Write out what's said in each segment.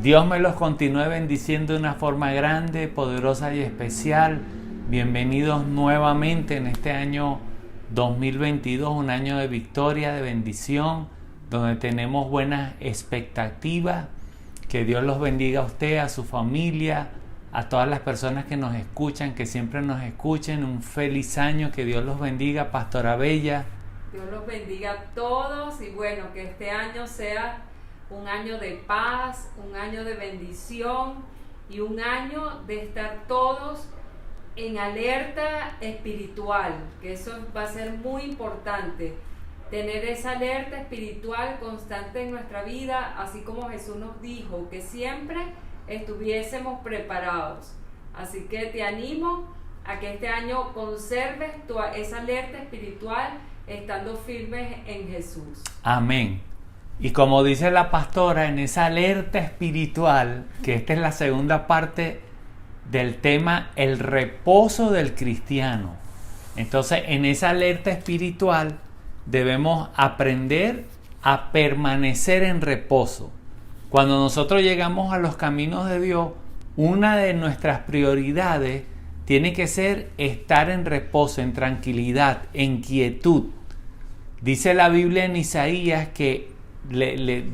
Dios me los continúe bendiciendo de una forma grande, poderosa y especial. Bienvenidos nuevamente en este año 2022, un año de victoria, de bendición, donde tenemos buenas expectativas. Que Dios los bendiga a usted, a su familia, a todas las personas que nos escuchan, que siempre nos escuchen. Un feliz año, que Dios los bendiga, Pastora Bella. Dios los bendiga a todos y bueno, que este año sea un año de paz, un año de bendición y un año de estar todos en alerta espiritual, que eso va a ser muy importante, tener esa alerta espiritual constante en nuestra vida, así como Jesús nos dijo, que siempre estuviésemos preparados. Así que te animo a que este año conserves esa alerta espiritual estando firmes en Jesús. Amén. Y como dice la pastora, en esa alerta espiritual, que esta es la segunda parte del tema, el reposo del cristiano. Entonces, en esa alerta espiritual debemos aprender a permanecer en reposo. Cuando nosotros llegamos a los caminos de Dios, una de nuestras prioridades tiene que ser estar en reposo, en tranquilidad, en quietud. Dice la Biblia en Isaías que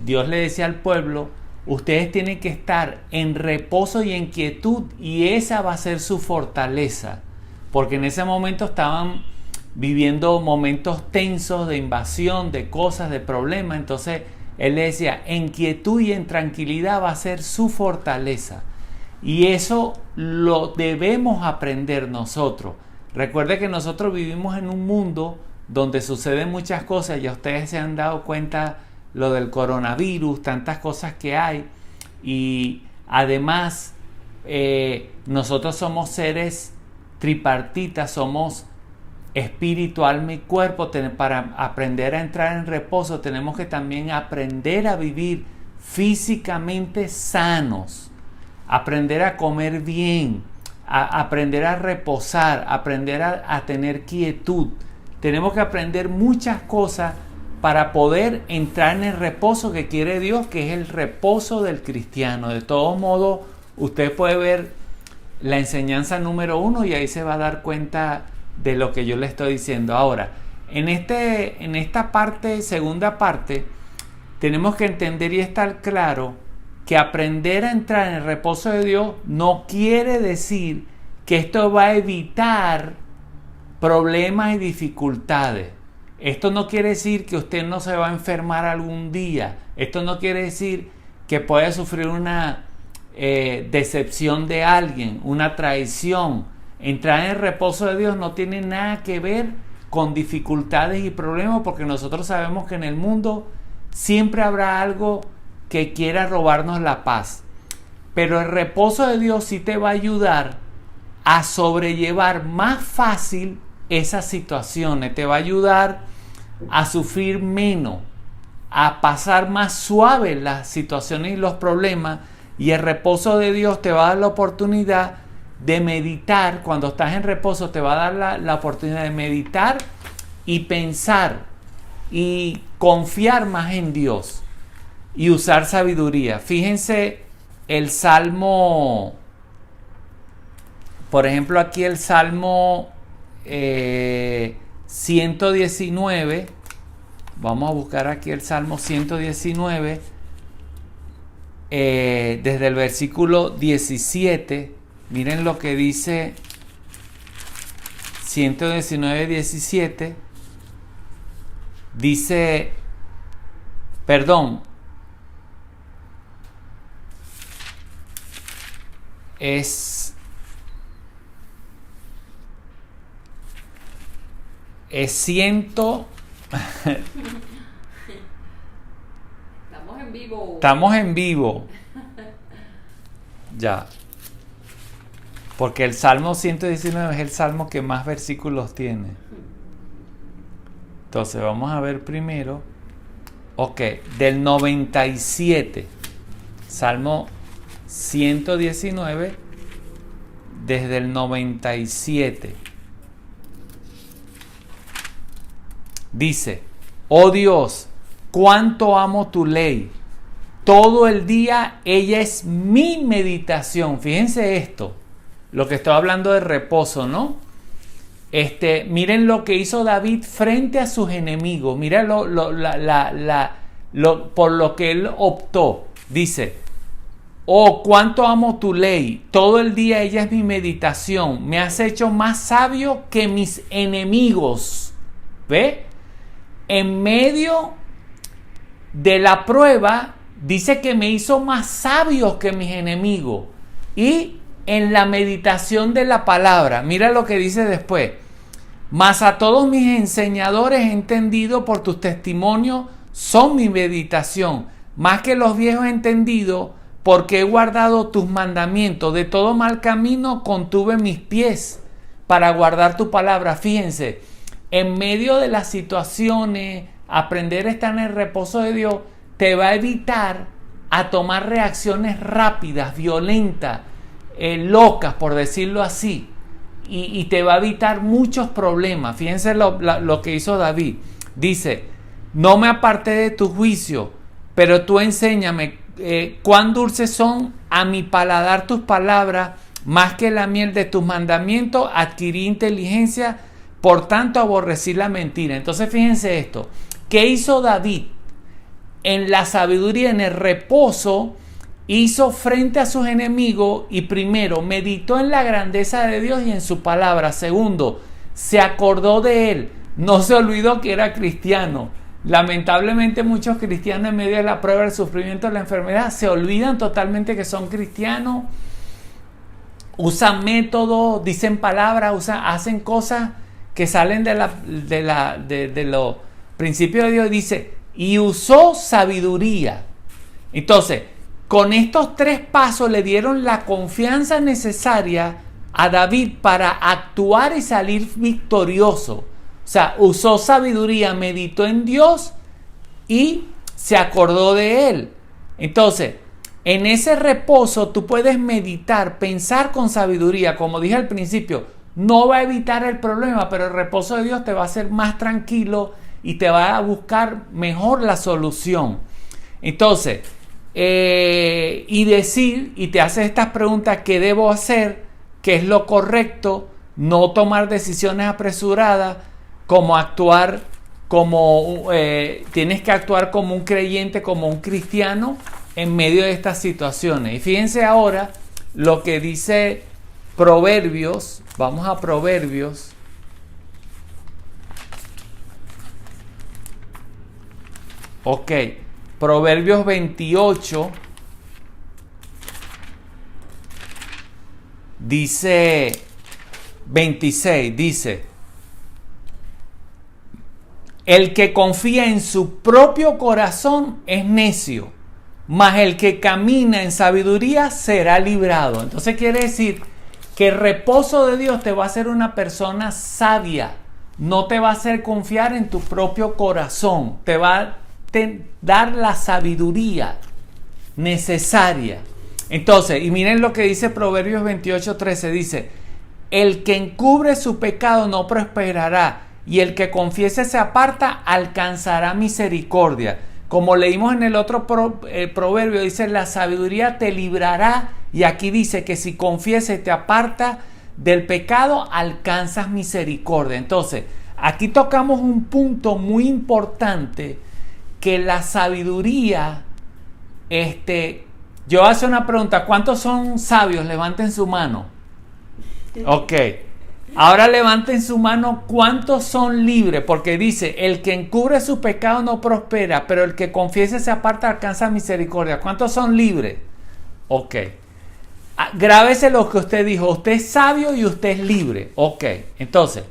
Dios le decía al pueblo, ustedes tienen que estar en reposo y en quietud, y esa va a ser su fortaleza, porque en ese momento estaban viviendo momentos tensos de invasión, de cosas, de problemas. Entonces él le decía, en quietud y en tranquilidad va a ser su fortaleza, y eso lo debemos aprender nosotros. Recuerde que nosotros vivimos en un mundo donde suceden muchas cosas. Ya ustedes se han dado cuenta lo del coronavirus, tantas cosas que hay, y además nosotros somos seres tripartitas, somos espíritu, alma y cuerpo. Para aprender a entrar en reposo tenemos que también aprender a vivir físicamente sanos, aprender a comer bien, aprender a reposar, aprender a tener quietud. Tenemos que aprender muchas cosas para poder entrar en el reposo que quiere Dios, que es el reposo del cristiano. De todos modos, usted puede ver la enseñanza número 1 y ahí se va a dar cuenta de lo que yo le estoy diciendo. Ahora, en esta parte, segunda parte, tenemos que entender y estar claro que aprender a entrar en el reposo de Dios no quiere decir que esto va a evitar problemas y dificultades. Esto no quiere decir que usted no se va a enfermar algún día. Esto no quiere decir que pueda sufrir una decepción de alguien, una traición. Entrar en el reposo de Dios no tiene nada que ver con dificultades y problemas, porque nosotros sabemos que en el mundo siempre habrá algo que quiera robarnos la paz. Pero el reposo de Dios sí te va a ayudar a sobrellevar más fácil esas situaciones, te va a ayudar a sufrir menos, a pasar más suave las situaciones y los problemas, y el reposo de Dios te va a dar la oportunidad de meditar. Cuando estás en reposo te va a dar la oportunidad de meditar y pensar y confiar más en Dios y usar sabiduría. Fíjense el Salmo, por ejemplo aquí el Salmo 119, vamos a buscar aquí el Salmo 119, desde el versículo 17, miren lo que dice 119, 17, dice, perdón, es 100. Estamos en vivo. Estamos en vivo. Ya. Porque el Salmo 119 es el salmo que más versículos tiene. Entonces vamos a ver primero. Ok, del 97. Salmo 119 desde el 97. Dice: oh Dios, cuánto amo tu ley. todo el día ella es mi meditación. Fíjense esto, lo que estoy hablando de reposo, ¿no? Miren lo que hizo David frente a sus enemigos. Miren por lo que él optó. Dice: oh, cuánto amo tu ley. Todo el día ella es mi meditación. Me has hecho más sabio que mis enemigos. ¿Ve? En medio de la prueba, dice que me hizo más sabio que mis enemigos. Y en la meditación de la palabra, mira lo que dice después: mas a todos mis enseñadores he entendido, por tus testimonios son mi meditación. Más que los viejos he entendido, porque he guardado tus mandamientos. De todo mal camino contuve mis pies para guardar tu palabra. Fíjense, en medio de las situaciones, aprender a estar en el reposo de Dios te va a evitar a tomar reacciones rápidas, violentas, locas, por decirlo así. Y te va a evitar muchos problemas. Fíjense lo que hizo David. Dice: no me aparté de tu juicio, pero tú enséñame cuán dulces son a mi paladar tus palabras, más que la miel de tus mandamientos adquirí inteligencia, por tanto aborrecí la mentira. Entonces fíjense esto, ¿qué hizo David? En la sabiduría, en el reposo, hizo frente a sus enemigos y primero meditó en la grandeza de Dios y en su palabra. Segundo, se acordó de él, no se olvidó que era cristiano. Lamentablemente muchos cristianos en medio de la prueba, del sufrimiento, de la enfermedad, se olvidan totalmente que son cristianos, usan métodos, dicen palabras, hacen cosas que salen de los principios de Dios. Dice: y usó sabiduría. Entonces, con estos 3 pasos le dieron la confianza necesaria a David para actuar y salir victorioso. O sea, usó sabiduría, meditó en Dios y se acordó de él. Entonces, en ese reposo tú puedes meditar, pensar con sabiduría. Como dije al principio, no va a evitar el problema, pero el reposo de Dios te va a hacer más tranquilo y te va a buscar mejor la solución. Entonces, y te haces estas preguntas: ¿qué debo hacer? ¿Qué es lo correcto? No tomar decisiones apresuradas, como actuar tienes que actuar como un creyente, como un cristiano en medio de estas situaciones. Y fíjense ahora lo que dice Proverbios. Vamos a Proverbios. Ok, Proverbios 28 dice 26, dice: el que confía en su propio corazón es necio, mas el que camina en sabiduría será librado. Entonces quiere decir que el reposo de Dios te va a hacer una persona sabia, no te va a hacer confiar en tu propio corazón, te va a dar la sabiduría necesaria. Entonces, y miren lo que dice Proverbios 28:13, dice: el que encubre su pecado no prosperará, y el que confiese se aparta alcanzará misericordia. Como leímos en el otro proverbio, dice: la sabiduría te librará, y aquí dice que si confiese te aparta del pecado, alcanzas misericordia. Entonces, aquí tocamos un punto muy importante, que la sabiduría, yo hago una pregunta: ¿cuántos son sabios? Levanten su mano. Ok. Ahora levanten su mano, ¿cuántos son libres? Porque dice: el que encubre su pecado no prospera, pero el que confiese se aparta alcanza misericordia. ¿Cuántos son libres? Ok. Grábese lo que usted dijo: usted es sabio y usted es libre. Ok. Entonces,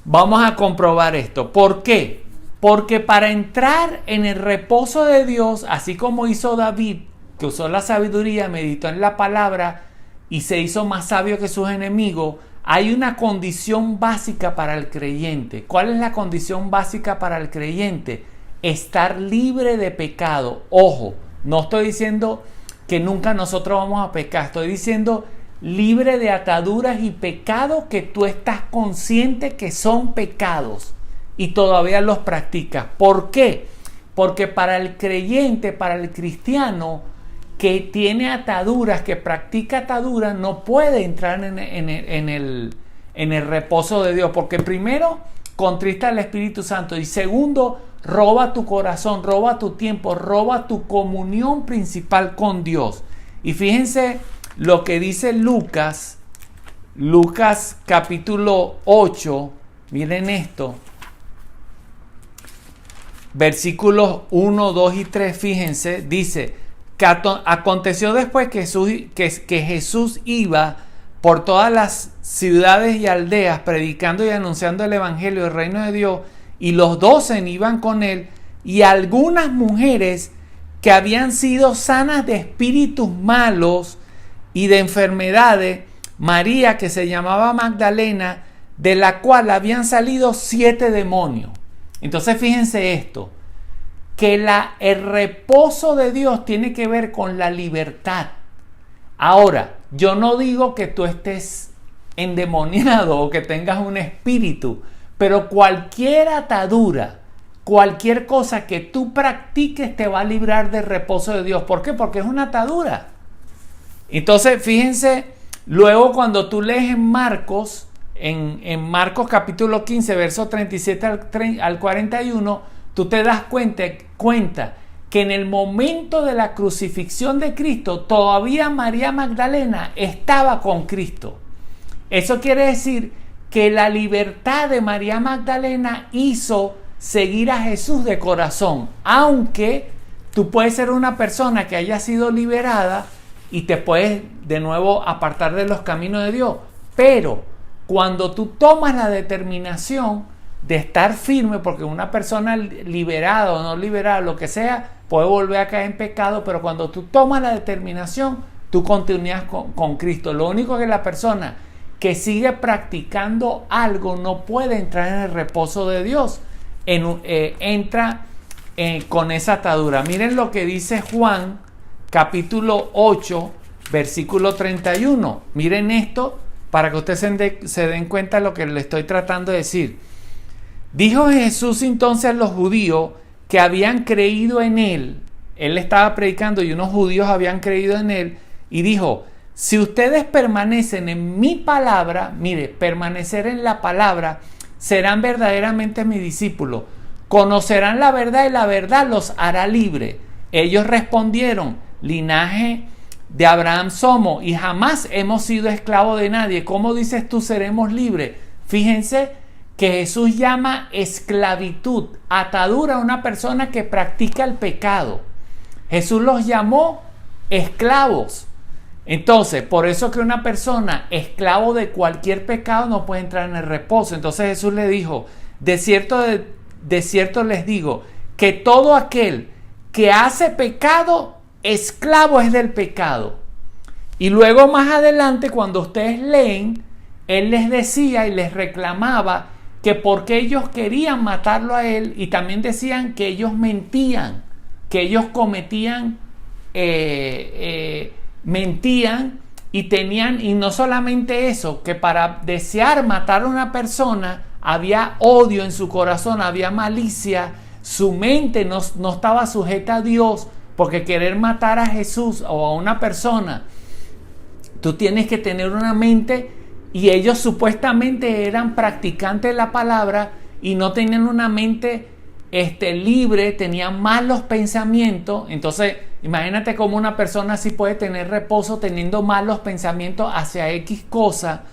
vamos a comprobar esto. ¿Por qué? Porque para entrar en el reposo de Dios, así como hizo David, que usó la sabiduría, meditó en la palabra y se hizo más sabio que sus enemigos, hay una condición básica para el creyente. ¿Cuál es la condición básica para el creyente? Estar libre de pecado. Ojo, no estoy diciendo que nunca nosotros vamos a pecar. Estoy diciendo libre de ataduras y pecados que tú estás consciente que son pecados y todavía los practicas. ¿Por qué? Porque para el creyente, para el cristiano que tiene ataduras, que practica ataduras, no puede entrar en el reposo de Dios. Porque primero, contrista al Espíritu Santo. Y segundo, roba tu corazón, roba tu tiempo, roba tu comunión principal con Dios. Y fíjense lo que dice Lucas capítulo 8, miren esto, versículos 1, 2 y 3, fíjense, dice, que aconteció después que Jesús iba por todas las ciudades y aldeas predicando y anunciando el evangelio del reino de Dios, y los 12 iban con él, y algunas mujeres que habían sido sanas de espíritus malos y de enfermedades, María, que se llamaba Magdalena, de la cual habían salido 7 demonios. Entonces fíjense esto, que el reposo de Dios tiene que ver con la libertad. Ahora, yo no digo que tú estés endemoniado o que tengas un espíritu, pero cualquier atadura, cualquier cosa que tú practiques te va a librar del reposo de Dios. ¿Por qué? Porque es una atadura. Entonces, fíjense, luego cuando tú lees en Marcos, en Marcos capítulo 15, versos 37 al 41, tú te das cuenta que en el momento de la crucifixión de Cristo, todavía María Magdalena estaba con Cristo. Eso quiere decir que la libertad de María Magdalena hizo seguir a Jesús de corazón, aunque tú puedes ser una persona que haya sido liberada y te puedes de nuevo apartar de los caminos de Dios, pero cuando tú tomas la determinación de estar firme, porque una persona liberada o no liberada, lo que sea, puede volver a caer en pecado, pero cuando tú tomas la determinación, tú continúas con Cristo. Lo único que la persona que sigue practicando algo no puede entrar en el reposo de Dios, entra con esa atadura. Miren lo que dice Juan capítulo 8 versículo 31. Miren esto para que ustedes se den cuenta de lo que le estoy tratando de decir. Dijo Jesús entonces a los judíos que habían creído en él. Él estaba predicando y unos judíos habían creído en él, y dijo: si ustedes permanecen en mi palabra, mire, permanecer en la palabra, serán verdaderamente mis discípulos, conocerán la verdad y la verdad los hará libre. Ellos respondieron: linaje de Abraham somos y jamás hemos sido esclavos de nadie. ¿Cómo dices tú seremos libres? Fíjense que Jesús llama esclavitud, atadura a una persona que practica el pecado. Jesús los llamó esclavos. Entonces, por eso que una persona esclavo de cualquier pecado no puede entrar en el reposo. Entonces Jesús le dijo: de cierto les digo que todo aquel que hace pecado, esclavo es del pecado. Y luego más adelante, cuando ustedes leen, él les decía y les reclamaba que porque ellos querían matarlo a él, y también decían que ellos mentían, que ellos cometían mentían y no solamente eso, que para desear matar a una persona había odio en su corazón, había malicia, su mente no estaba sujeta a Dios, porque querer matar a Jesús o a una persona, tú tienes que tener una mente, y ellos supuestamente eran practicantes de la palabra y no tenían una mente libre, tenían malos pensamientos. Entonces imagínate cómo una persona así puede tener reposo teniendo malos pensamientos hacia X cosa,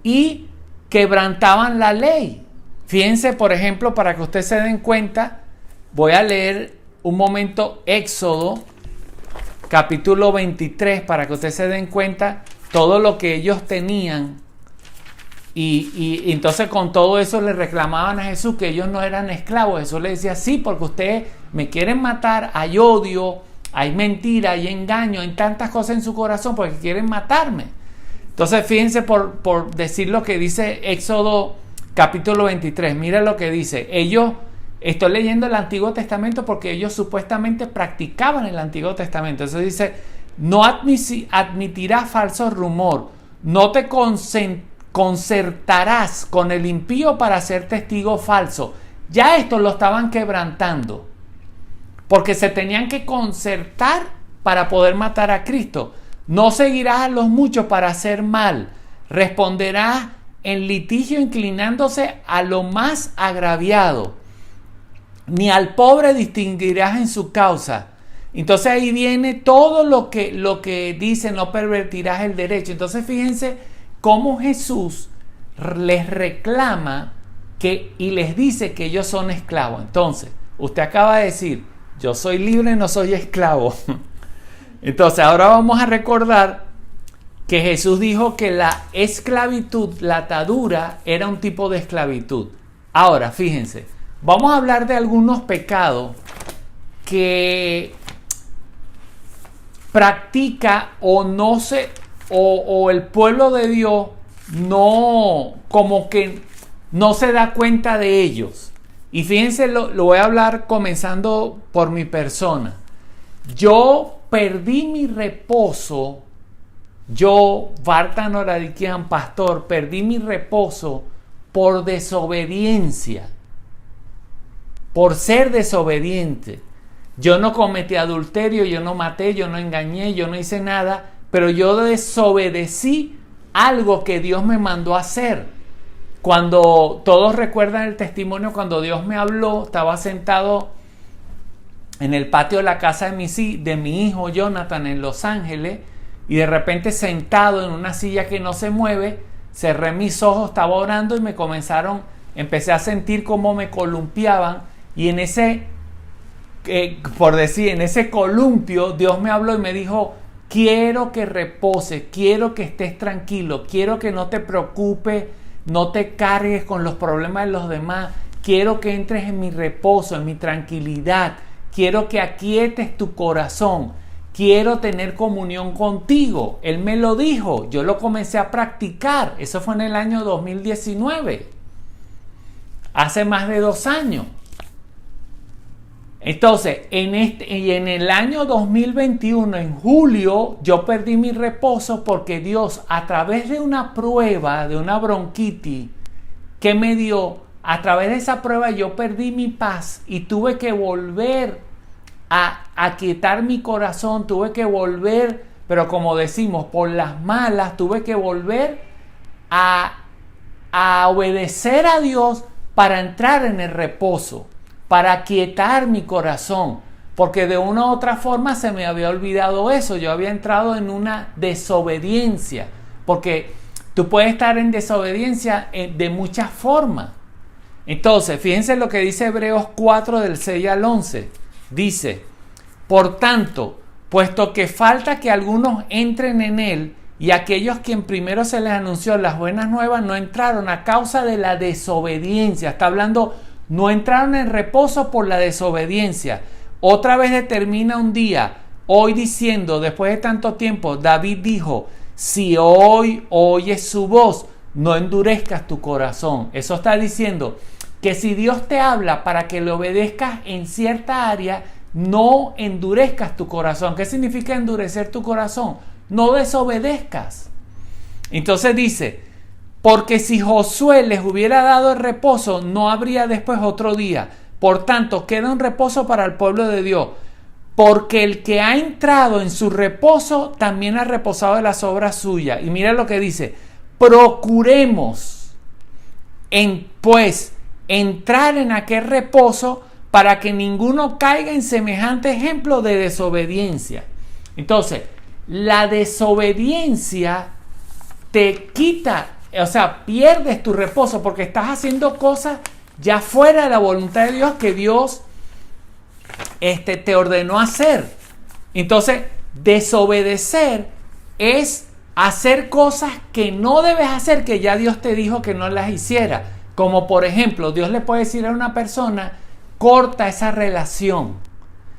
y quebrantaban la ley. Fíjense, por ejemplo, para que ustedes se den cuenta, voy a leer un momento Éxodo capítulo 23 para que ustedes se den cuenta todo lo que ellos tenían. Y entonces con todo eso le reclamaban a Jesús que ellos no eran esclavos. Jesús les decía: sí, porque ustedes me quieren matar, hay odio, hay mentira, hay engaño, hay tantas cosas en su corazón porque quieren matarme. Entonces fíjense por decir lo que dice Éxodo capítulo 23. Mira lo que dice. Estoy leyendo el Antiguo Testamento porque ellos supuestamente practicaban el Antiguo Testamento. Entonces dice: no admitirás falso rumor, no te concertarás con el impío para ser testigo falso. Ya esto lo estaban quebrantando. porque se tenían que concertar para poder matar a Cristo. No seguirás a los muchos para hacer mal, responderás en litigio inclinándose a lo más agraviado, ni al pobre distinguirás en su causa. Entonces ahí viene todo lo que dice, no pervertirás el derecho. Entonces fíjense cómo Jesús les reclama y les dice que ellos son esclavos. Entonces, usted acaba de decir, yo soy libre, no soy esclavo. Entonces ahora vamos a recordar que Jesús dijo que la esclavitud, la atadura, era un tipo de esclavitud. Ahora, fíjense, vamos a hablar de algunos pecados que practica o el pueblo de Dios como que no se da cuenta de ellos. Y fíjense, lo voy a hablar comenzando por mi persona. Yo perdí mi reposo. Yo, Vartan Oradikian, pastor, perdí mi reposo por desobediencia, por ser desobediente. Yo no cometí adulterio, yo no maté, yo no engañé, yo no hice nada, pero yo desobedecí algo que Dios me mandó a hacer. Cuando todos recuerdan el testimonio, cuando Dios me habló, estaba sentado en el patio de la casa de mi hijo Jonathan en Los Ángeles, y de repente sentado en una silla que no se mueve, cerré mis ojos, estaba orando y empecé a sentir cómo me columpiaban, y en ese columpio Dios me habló y me dijo: quiero que reposes, quiero que estés tranquilo, quiero que no te preocupes, no te cargues con los problemas de los demás, quiero que entres en mi reposo, en mi tranquilidad, quiero que aquietes tu corazón, quiero tener comunión contigo. Él me lo dijo, yo lo comencé a practicar. Eso fue en el año 2019, hace más de 2 años. Entonces, en el año 2021, en julio, yo perdí mi reposo porque Dios, a través de una prueba, de una bronquitis que me dio, a través de esa prueba yo perdí mi paz y tuve que volver a aquietar mi corazón, tuve que volver, pero como decimos, por las malas, tuve que volver a obedecer a Dios para entrar en el reposo, para aquietar mi corazón, porque de una u otra forma se me había olvidado eso. Yo había entrado en una desobediencia, porque tú puedes estar en desobediencia de muchas formas. Entonces, fíjense lo que dice Hebreos 4 del 6 al 11. Dice: por tanto, puesto que falta que algunos entren en él, y aquellos quien primero se les anunció las buenas nuevas no entraron a causa de la desobediencia. Está hablando, no entraron en reposo por la desobediencia. Otra vez determina un día, hoy diciendo, después de tanto tiempo, David dijo: si hoy oyes su voz, no endurezcas tu corazón. Eso está diciendo que si Dios te habla para que le obedezcas en cierta área, no endurezcas tu corazón. ¿Qué significa endurecer tu corazón? No desobedezcas. Entonces dice: porque si Josué les hubiera dado el reposo, no habría después otro día. Por tanto, queda un reposo para el pueblo de Dios. Porque el que ha entrado en su reposo, también ha reposado de las obras suyas. Y mira lo que dice: procuremos, pues, entrar en aquel reposo, para que ninguno caiga en semejante ejemplo de desobediencia. Entonces, la desobediencia te quita, o sea, pierdes tu reposo porque estás haciendo cosas ya fuera de la voluntad de Dios que Dios te ordenó hacer. Entonces, desobedecer es hacer cosas que no debes hacer, que ya Dios te dijo que no las hiciera. Como por ejemplo, Dios le puede decir a una persona: corta esa relación.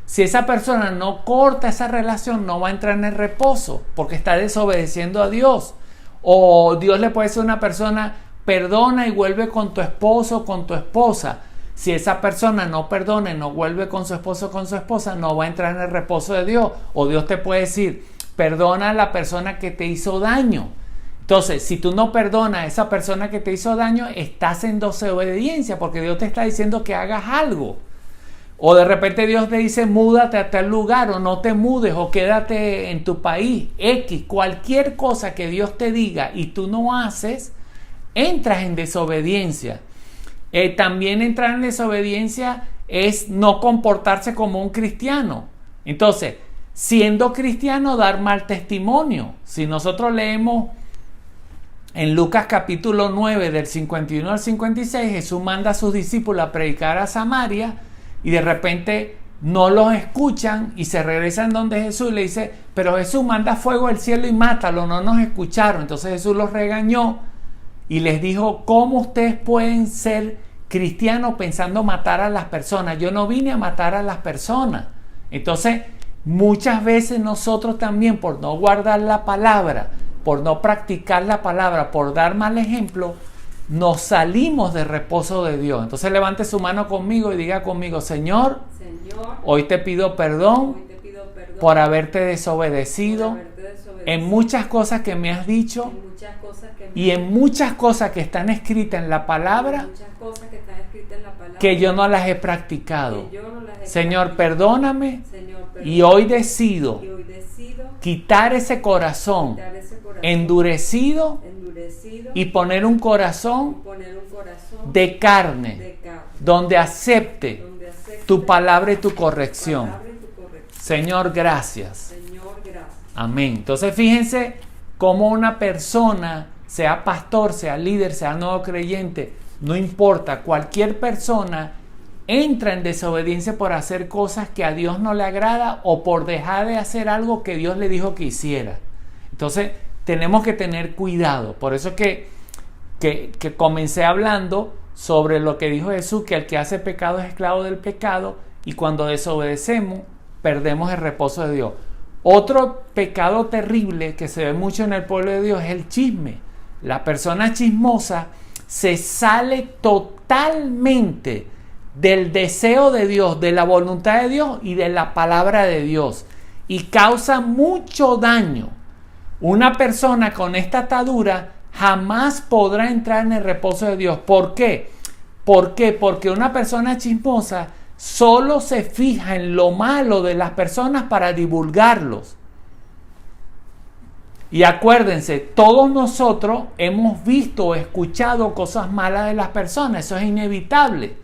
Si esa persona no corta esa relación, no va a entrar en el reposo porque está desobedeciendo a Dios. O Dios le puede decir a una persona: perdona y vuelve con tu esposo o con tu esposa. Si esa persona no perdona y no vuelve con su esposo o con su esposa, no va a entrar en el reposo de Dios. O Dios te puede decir: perdona a la persona que te hizo daño. Entonces, si tú no perdonas a esa persona que te hizo daño, estás en desobediencia porque Dios te está diciendo que hagas algo. O de repente Dios te dice, múdate a tal lugar, o no te mudes, o quédate en tu país. X, cualquier cosa que Dios te diga y tú no haces, entras en desobediencia. También entrar en desobediencia es no comportarse como un cristiano. Entonces, siendo cristiano, dar mal testimonio. Si nosotros leemos en Lucas capítulo 9, del 51 al 56, Jesús manda a sus discípulos a predicar a Samaria y de repente no los escuchan y se regresan donde Jesús y le dice, pero Jesús, manda fuego del cielo y mátalo, no nos escucharon. Entonces Jesús los regañó y les dijo, ¿cómo ustedes pueden ser cristianos pensando matar a las personas? Yo no vine a matar a las personas. Entonces, muchas veces nosotros también, por no guardar la palabra, por no practicar la palabra, por dar mal ejemplo, nos salimos del reposo de Dios. Entonces levante su mano conmigo y diga conmigo, Señor, hoy te pido perdón por haberte desobedecido en muchas cosas que me has dicho y en muchas cosas que están escritas en la palabra que yo no las he practicado. Señor, perdóname y hoy decido quitar ese corazón endurecido y poner un corazón de carne donde acepte tu palabra y tu corrección. Señor, gracias. Amén. Entonces fíjense cómo una persona, sea pastor, sea líder, sea nuevo creyente, no importa, cualquier persona entra en desobediencia por hacer cosas que a Dios no le agrada o por dejar de hacer algo que Dios le dijo que hiciera. Entonces tenemos que tener cuidado. Por eso que comencé hablando sobre lo que dijo Jesús, que el que hace pecado es esclavo del pecado, y cuando desobedecemos perdemos el reposo de Dios. Otro pecado terrible que se ve mucho en el pueblo de Dios es el chisme. La persona chismosa se sale totalmente del deseo de Dios, de la voluntad de Dios y de la palabra de Dios, y causa mucho daño. Una persona con esta atadura jamás podrá entrar en el reposo de Dios. ¿Por qué? ¿Por qué? Porque una persona chismosa solo se fija en lo malo de las personas para divulgarlos. Y acuérdense, todos nosotros hemos visto o escuchado cosas malas de las personas. Eso es inevitable.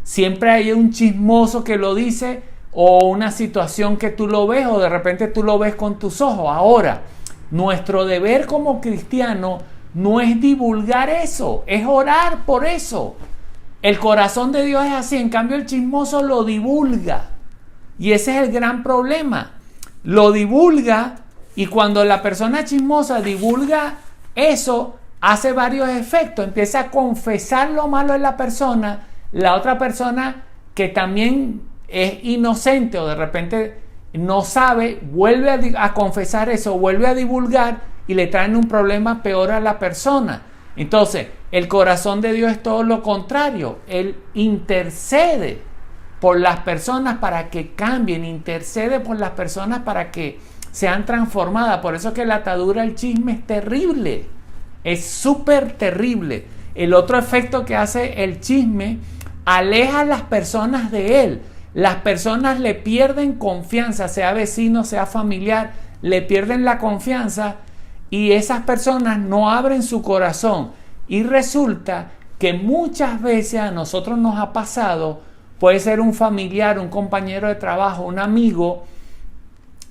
Siempre hay un chismoso que lo dice, o una situación que tú lo ves, o de repente tú lo ves con tus ojos. Ahora, nuestro deber como cristiano no es divulgar eso, es orar por eso. El corazón de Dios es así, en cambio el chismoso lo divulga. Y ese es el gran problema. Lo divulga, y cuando la persona chismosa divulga eso, hace varios efectos. Empieza a confesar lo malo de la persona. La otra persona que también es inocente o de repente no sabe, vuelve a confesar eso, vuelve a divulgar y le traen un problema peor a la persona. Entonces, el corazón de Dios es todo lo contrario. Él intercede por las personas para que cambien, intercede por las personas para que sean transformadas. Por eso que la atadura al chisme es terrible, es súper terrible. El otro efecto que hace el chisme, aleja a las personas de él. Las personas le pierden confianza, sea vecino, sea familiar, le pierden la confianza y esas personas no abren su corazón. Y resulta que muchas veces a nosotros nos ha pasado, puede ser un familiar, un compañero de trabajo, un amigo,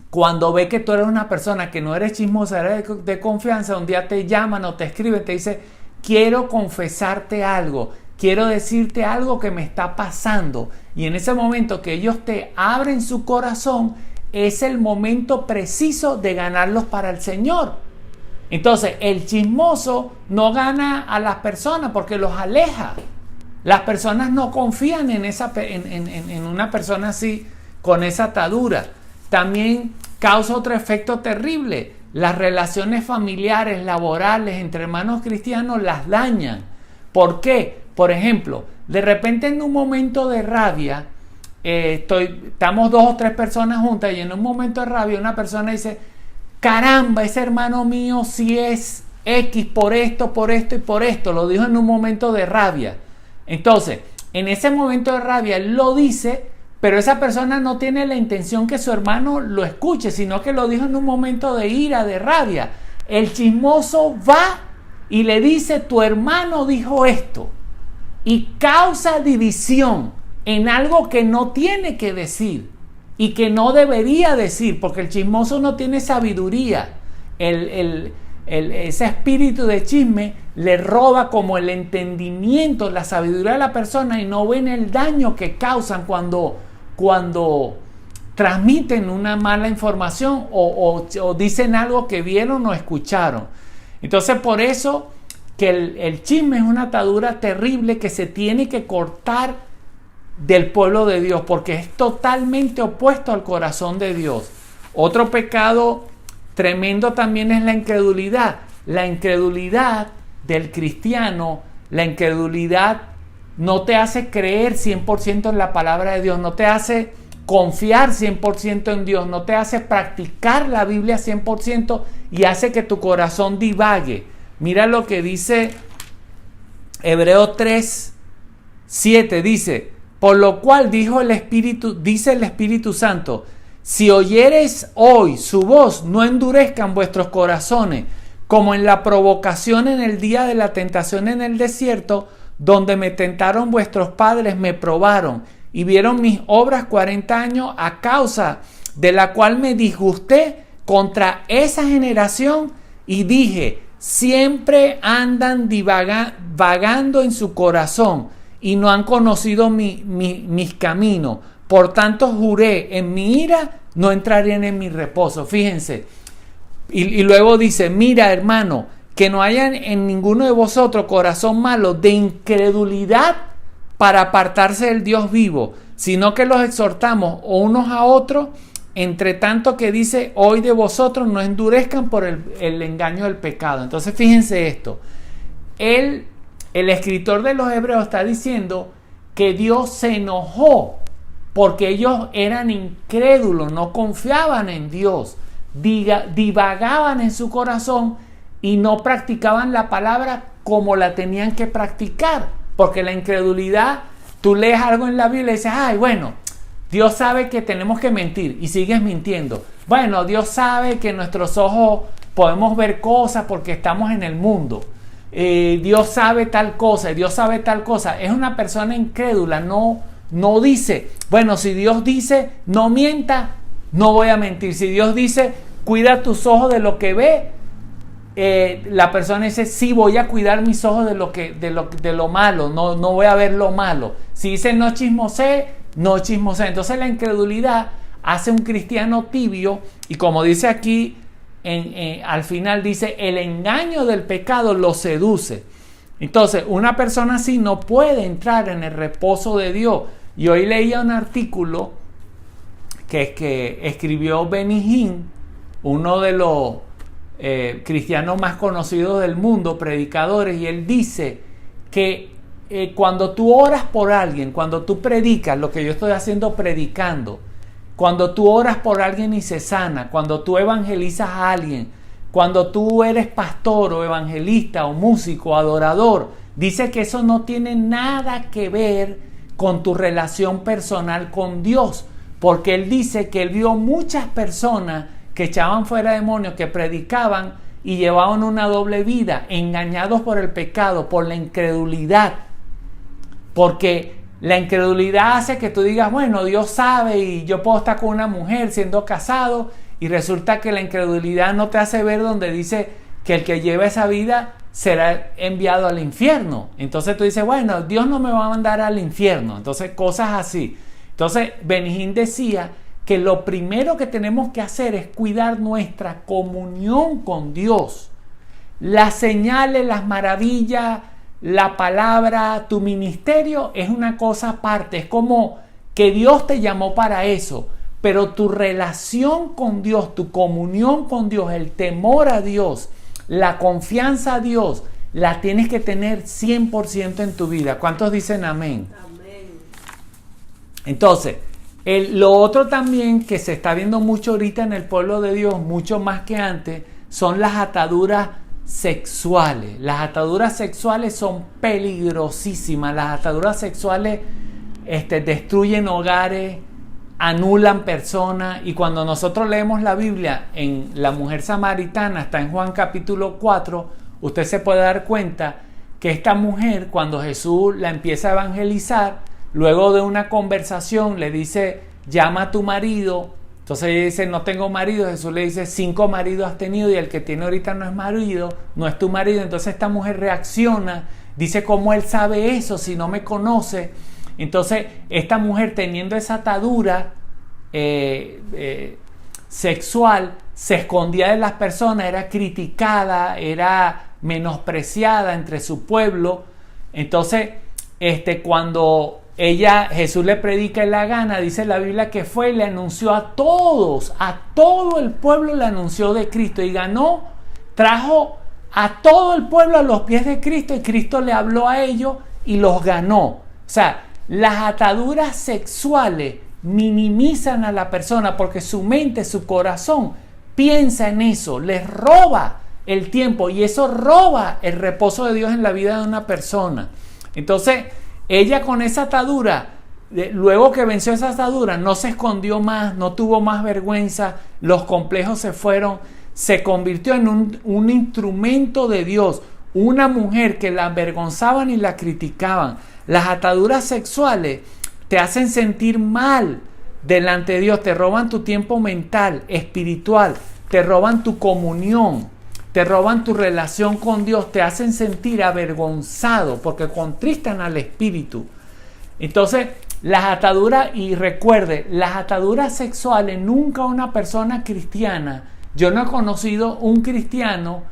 cuando ve que tú eres una persona que no eres chismosa, eres de confianza, un día te llaman o te escriben, te dice, quiero confesarte algo, quiero decirte algo que me está pasando. Y en ese momento que ellos te abren su corazón, es el momento preciso de ganarlos para el Señor. Entonces, el chismoso no gana a las personas porque los aleja. Las personas no confían en una persona así, con esa atadura. También causa otro efecto terrible. Las relaciones familiares, laborales, entre hermanos cristianos las dañan. ¿Por qué? Por ejemplo, de repente en un momento de rabia, estamos 2 o 3 personas juntas y en un momento de rabia una persona dice, caramba, ese hermano mío sí es X por esto y por esto. Lo dijo en un momento de rabia. Entonces, en ese momento de rabia él lo dice pero esa persona no tiene la intención que su hermano lo escuche, sino que lo dijo en un momento de ira, de rabia. El chismoso va y le dice, tu hermano dijo esto, y causa división en algo que no tiene que decir y que no debería decir, porque el chismoso no tiene sabiduría. Ese espíritu de chisme le roba como el entendimiento, la sabiduría de la persona, y no ven el daño que causan cuando transmiten una mala información o dicen algo que vieron o escucharon. Entonces, por eso que el chisme es una atadura terrible que se tiene que cortar del pueblo de Dios, porque es totalmente opuesto al corazón de Dios. Otro pecado tremendo también es la incredulidad. La incredulidad del cristiano, la incredulidad no te hace creer 100% en la palabra de Dios, no te hace confiar 100% en Dios, no te hace practicar la Biblia 100% y hace que tu corazón divague. Mira lo que dice Hebreos 3:7, dice, por lo cual dice el Espíritu Santo, si oyereis hoy su voz, no endurezcan vuestros corazones, como en la provocación en el día de la tentación en el desierto, donde me tentaron vuestros padres, me probaron y vieron mis obras 40 años, a causa de la cual me disgusté contra esa generación y dije, siempre andan vagando en su corazón y no han conocido mis caminos. Por tanto juré en mi ira, no entrarían en mi reposo. Fíjense. Y luego dice, mira hermano, que no haya en ninguno de vosotros corazón malo de incredulidad para apartarse del Dios vivo, sino que los exhortamos unos a otros, entre tanto que dice, hoy de vosotros no endurezcan por el engaño del pecado. Entonces fíjense esto, el escritor de los Hebreos está diciendo que Dios se enojó porque ellos eran incrédulos, no confiaban en Dios, divagaban en su corazón y no practicaban la palabra como la tenían que practicar, porque la incredulidad, tú lees algo en la Biblia y dices, ay, bueno, Dios sabe que tenemos que mentir y sigues mintiendo. Bueno, Dios sabe que nuestros ojos podemos ver cosas porque estamos en el mundo. Dios sabe tal cosa, Dios sabe tal cosa. Es una persona incrédula, no dice, bueno, si Dios dice no mienta, no voy a mentir. Si Dios dice cuida tus ojos de lo que ve, la persona dice sí, voy a cuidar mis ojos de lo malo, no voy a ver lo malo. Si dice no chismosee, no chismosee. Entonces la incredulidad hace un cristiano tibio, y como dice aquí al final dice, el engaño del pecado lo seduce. Entonces una persona así no puede entrar en el reposo de Dios. Y hoy leía un artículo que escribió Benny Hinn, uno de los cristianos más conocidos del mundo, predicadores, y él dice que cuando tú oras por alguien, cuando tú predicas, lo que yo estoy haciendo predicando, cuando tú oras por alguien y se sana, cuando tú evangelizas a alguien, cuando tú eres pastor o evangelista o músico o adorador, dice que eso no tiene nada que ver con tu relación personal con Dios, porque él dice que él vio muchas personas que echaban fuera demonios, que predicaban y llevaban una doble vida, engañados por el pecado, por la incredulidad, porque la incredulidad hace que tú digas, bueno, Dios sabe y yo puedo estar con una mujer siendo casado, y resulta que la incredulidad no te hace ver donde dice que el que lleva esa vida será enviado al infierno. Entonces tú dices, bueno, Dios no me va a mandar al infierno. Entonces cosas así. Entonces Benny Hinn decía que lo primero que tenemos que hacer es cuidar nuestra comunión con Dios. Las señales, las maravillas, la palabra, tu ministerio es una cosa aparte. Es como que Dios te llamó para eso. Pero tu relación con Dios, tu comunión con Dios, el temor a Dios, la confianza a Dios, la tienes que tener 100% en tu vida. ¿Cuántos dicen amén? Amén. Entonces, lo otro también que se está viendo mucho ahorita en el pueblo de Dios, mucho más que antes, son las ataduras sexuales. Las ataduras sexuales son peligrosísimas. Las ataduras sexuales destruyen hogares, anulan personas. Y cuando nosotros leemos la Biblia en la mujer samaritana, está en Juan capítulo 4, usted se puede dar cuenta que esta mujer, cuando Jesús la empieza a evangelizar, luego de una conversación le dice, llama a tu marido. Entonces ella dice, no tengo marido. Jesús le dice, 5 maridos has tenido y el que tiene ahorita no es marido, no es tu marido. Entonces esta mujer reacciona, dice, ¿cómo él sabe eso si no me conoce? Entonces esta mujer, teniendo esa atadura sexual, se escondía de las personas, era criticada, era menospreciada entre su pueblo. Entonces cuando Jesús le predica en la gana, dice la Biblia que fue y le anunció a todos, a todo el pueblo le anunció de Cristo y trajo a todo el pueblo a los pies de Cristo y Cristo le habló a ellos y los ganó. O sea, las ataduras sexuales minimizan a la persona porque su mente, su corazón piensa en eso, les roba el tiempo y eso roba el reposo de Dios en la vida de una persona. Entonces, ella con esa atadura, luego que venció esa atadura, no se escondió más, no tuvo más vergüenza, los complejos se fueron, se convirtió en un instrumento de Dios, una mujer que la avergonzaban y la criticaban. Las ataduras sexuales te hacen sentir mal delante de Dios, te roban tu tiempo mental, espiritual, te roban tu comunión, te roban tu relación con Dios, te hacen sentir avergonzado porque contristan al espíritu. Entonces, las ataduras, y recuerde, las ataduras sexuales, nunca una persona cristiana, yo no he conocido un cristiano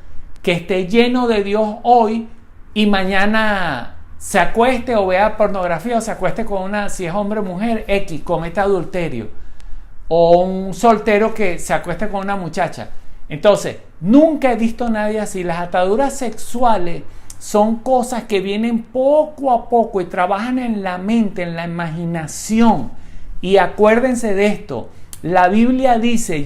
que esté lleno de Dios hoy y mañana se acueste o vea pornografía o se acueste con una, si es hombre o mujer, cometa adulterio. O un soltero que se acueste con una muchacha. Entonces, nunca he visto a nadie así. Las ataduras sexuales son cosas que vienen poco a poco y trabajan en la mente, en la imaginación. Y acuérdense de esto, la Biblia dice,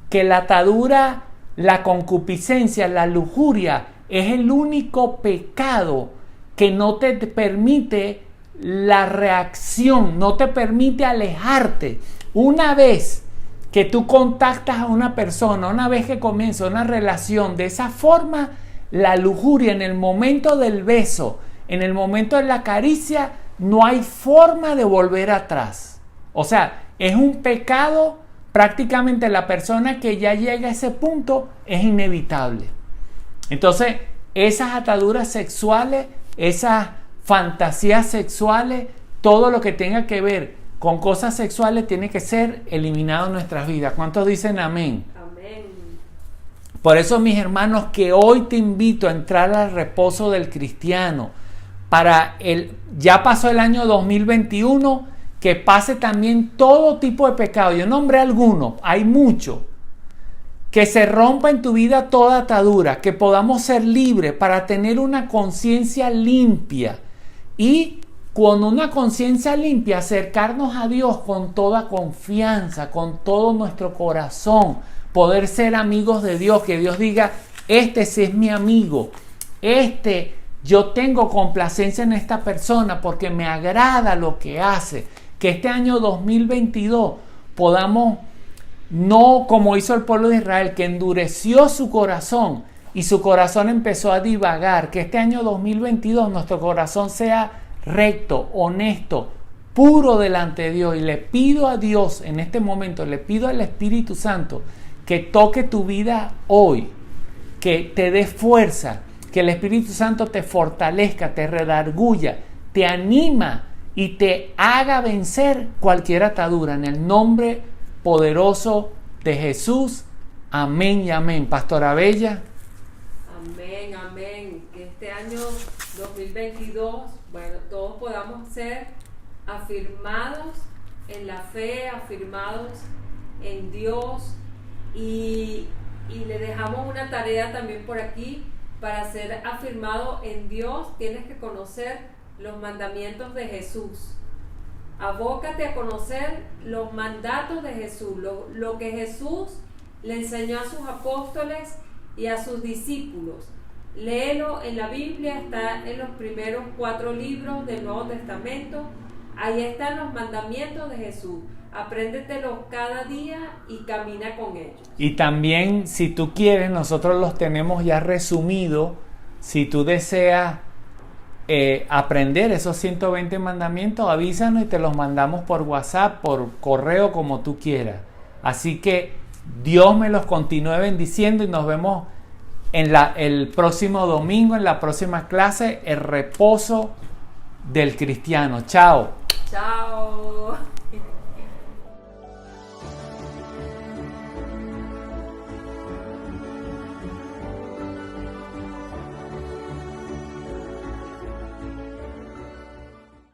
que la atadura, la concupiscencia, la lujuria es el único pecado que no te permite la reacción, no te permite alejarte. Una vez que tú contactas a una persona, una vez que comienza una relación de esa forma, la lujuria en el momento del beso, en el momento de la caricia, no hay forma de volver atrás. O sea, es un pecado, prácticamente la persona que ya llega a ese punto es inevitable. Entonces, esas ataduras sexuales, esas fantasías sexuales, todo lo que tenga que ver con cosas sexuales tiene que ser eliminado en nuestras vidas. ¿Cuántos dicen amén? Amén. Por eso, mis hermanos, que hoy te invito a entrar al reposo del cristiano. Ya pasó el año 2021, que pase también todo tipo de pecado. Yo nombré algunos, hay muchos. Que se rompa en tu vida toda atadura, que podamos ser libres para tener una conciencia limpia y con una conciencia limpia acercarnos a Dios con toda confianza, con todo nuestro corazón, poder ser amigos de Dios, que Dios diga, este sí es mi amigo, yo tengo complacencia en esta persona porque me agrada lo que hace, que este año 2022 podamos, no como hizo el pueblo de Israel, que endureció su corazón y su corazón empezó a divagar, que este año 2022 nuestro corazón sea recto, honesto, puro delante de Dios. Y le pido a Dios en este momento, le pido al Espíritu Santo que toque tu vida hoy, que te dé fuerza, que el Espíritu Santo te fortalezca, te redarguya, te anima y te haga vencer cualquier atadura en el nombre poderoso de Jesús. Amén y amén. Pastora Bella. Amén, amén. Que este año 2022, todos podamos ser afirmados en la fe, afirmados en Dios y le dejamos una tarea también por aquí. Para ser afirmado en Dios tienes que conocer los mandamientos de Jesús. Abócate a conocer los mandatos de Jesús, lo que Jesús le enseñó a sus apóstoles y a sus discípulos. Léelo en la Biblia, está en los primeros 4 libros del Nuevo Testamento. Ahí están los mandamientos de Jesús. Apréndetelos cada día y camina con ellos. Y también, si tú quieres, nosotros los tenemos ya resumidos. Si tú deseas aprender esos 120 mandamientos, avísanos y te los mandamos por WhatsApp, por correo, como tú quieras. Así que Dios me los continúe bendiciendo y nos vemos el próximo domingo, en la próxima clase, el reposo del cristiano. Chao. Chao.